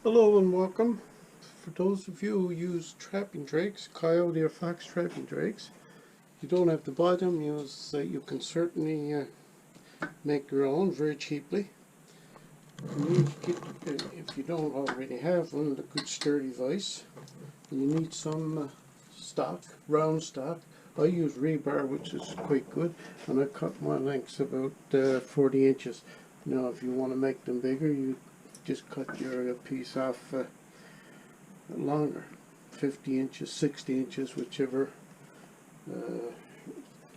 Hello and welcome. For those of you who use trapping drakes, coyote or fox trapping drakes, you don't have to buy them. You can certainly make your own very cheaply. If you don't already have one, a good sturdy vise. You need some stock, round stock. I use rebar, which is quite good, and I cut my lengths about 40 inches. Now if you want to make them bigger, you just cut your piece off longer, 50 inches, 60 inches, whichever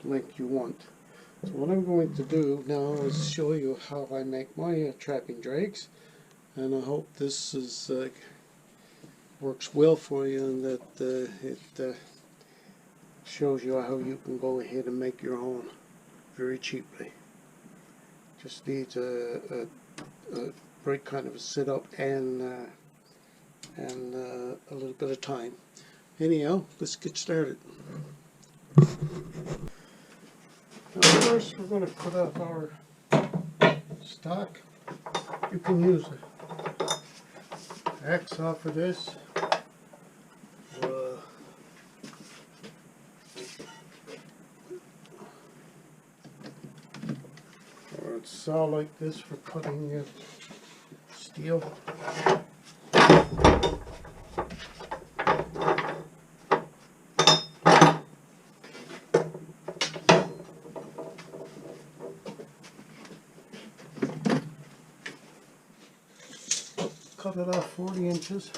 length you want. So what I'm going to do now is show you how I make my trapping drakes, and I hope this works well for you, and that it shows you how you can go ahead and make your own very cheaply. Just needs a right kind of a setup and a little bit of time. Anyhow, let's get started. Now first we're going to cut off our stock. You can use an axe off of this, or a saw like this for cutting steel. Cut it off 40 inches.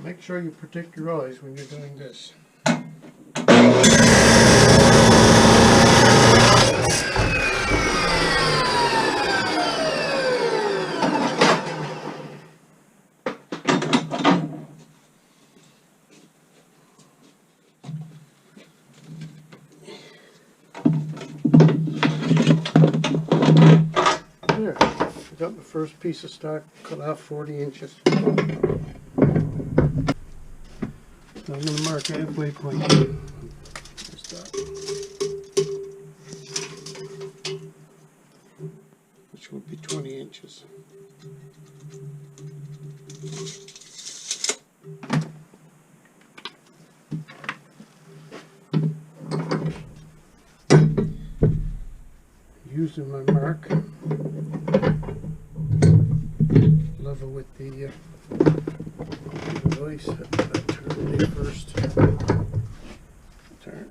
Make sure you protect your eyes when you're doing this. There, I got my first piece of stock cut off 40 inches. So I'm going to mark a halfway point. Which would be 20 inches. Using my mark, level with the device. Turn it first. Turn.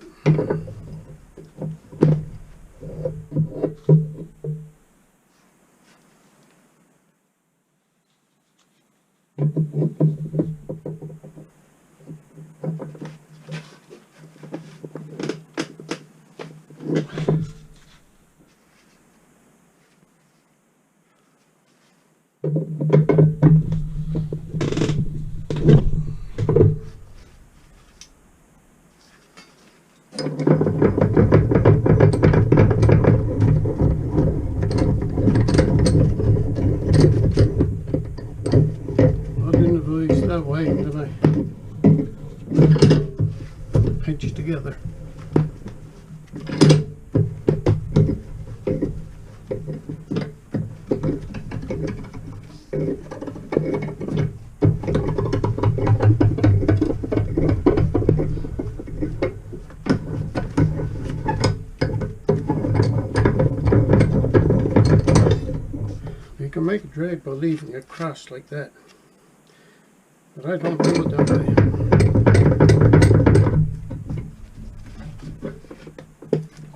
That way, and then I pinch it together. You can make a drag by leaving it crossed like that. But I don't do it that way.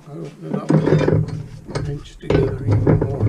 I open it up and pinch it together even more.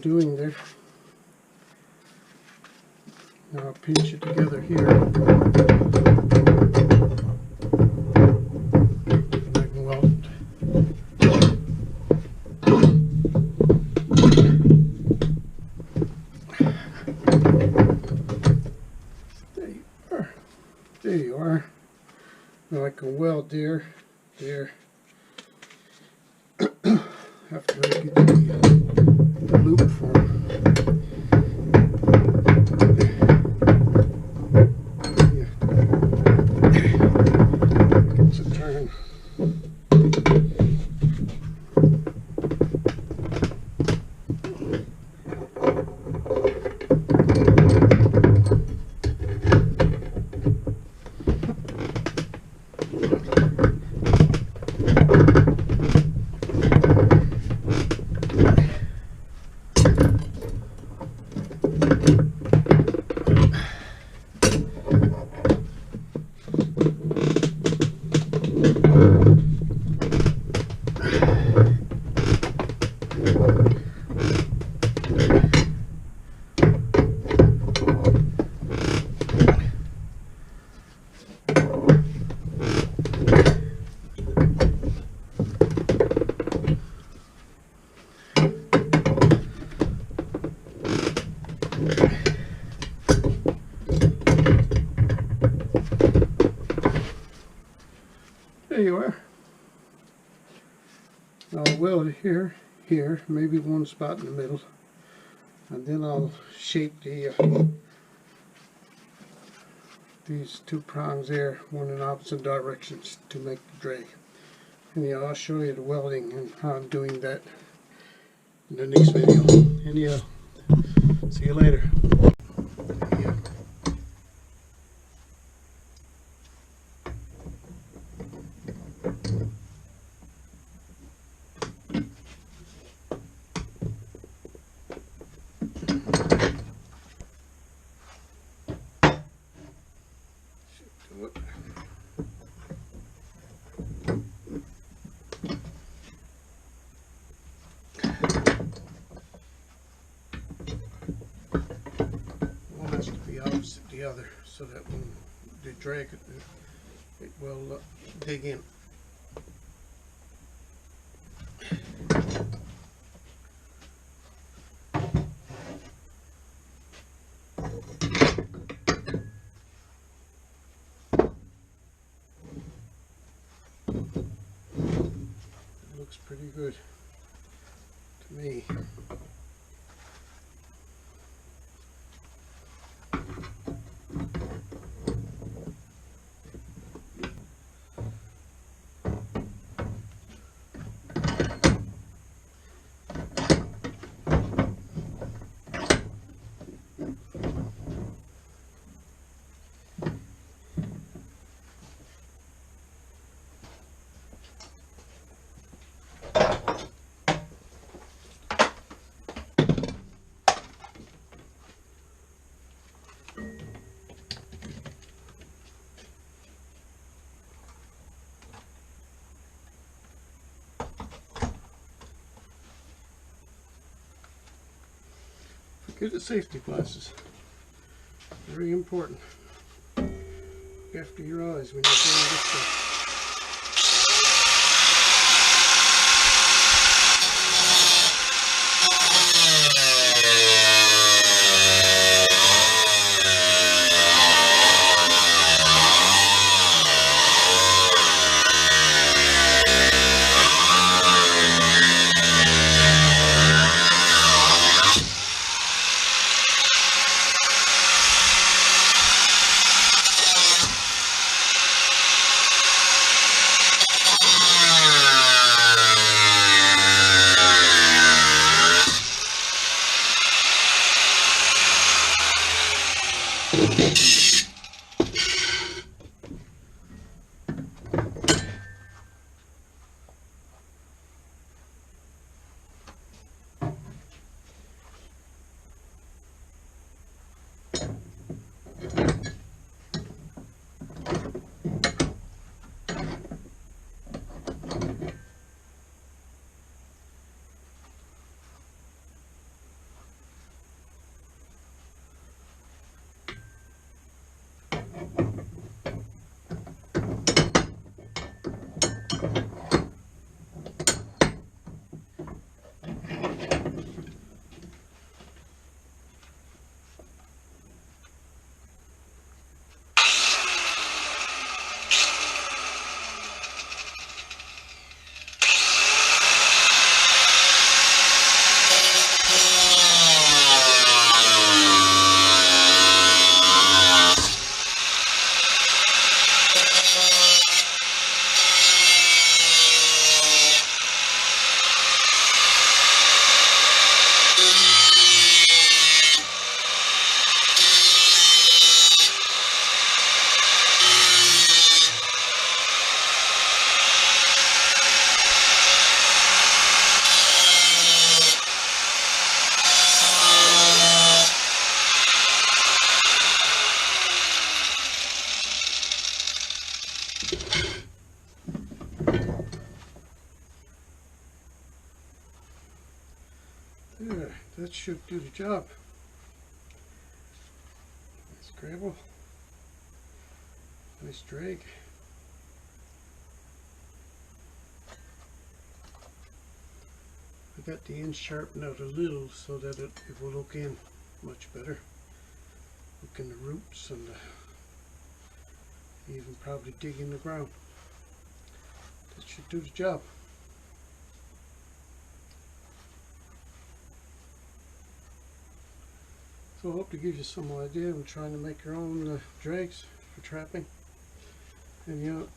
doing there. Now I'll pinch it together here. And I can weld it. There you are. There you are. Now I can weld there. After I get the loop form. Gets a turn. There you are. I'll weld it here, maybe one spot in the middle, and then I'll shape these two prongs there, one in opposite directions to make the drag. Anyhow, I'll show you the welding and how I'm doing that in the next video. Anyhow, see you later. Yeah. One has to be opposite the other so that when they drag it, it will dig in. Looks pretty good to me. Get the safety glasses. Very important. Look after your eyes when you're doing this stuff. that should do the job. Nice gravel. Nice drag. I got the end sharpened out a little so that it will look in much better. Look in the roots and even probably dig in the ground. That should do the job. So I hope to give you some idea of trying to make your own drags for trapping. And you know,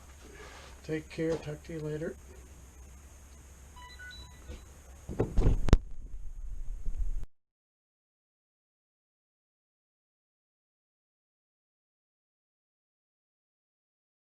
take care. Talk to you later.